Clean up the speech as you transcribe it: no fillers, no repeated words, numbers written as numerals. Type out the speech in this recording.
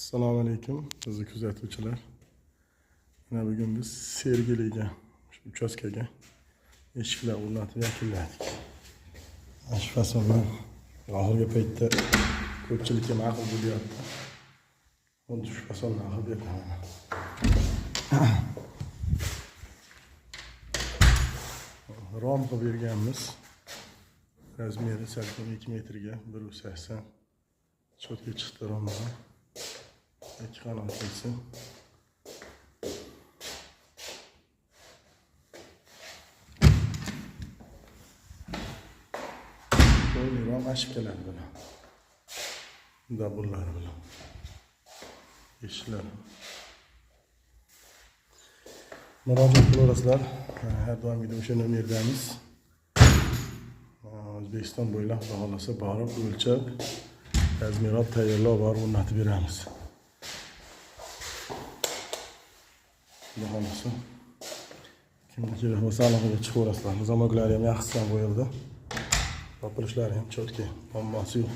Assalomu alaykum bizni kuzatuvchilar. Mana bugun biz Sergeliga, shu uchastkaga eshiklar o'rnatib yakunladik. Shu fasl bilan oxirgi paytda ko'pchilikka ma'qul bo'lyapti. Xuddi shu faslni qilib beraman. Rom qilib berganmiz. Razmeri salkam 2 metrga 1.80 cho'tga chiqdi romdan. 2 qanotlisi. Rom ashib keladi bilan. Dabullar bilan. Eshiklar. Murojaat qilasizlar. Har doimgidek o'sha nomerdamiz. O'zbekiston bo'ylab xohlasa borib o'lchab, razmerlab tayyorlab borib o'rnatib beramiz. Xohlasa kimga kerak bo'lsa aloqaga chiqaverasizlar. Zamoglari ham yaxshisidan qo'yildi. Yopilishlari ham cho'tka, muammosi yo'q.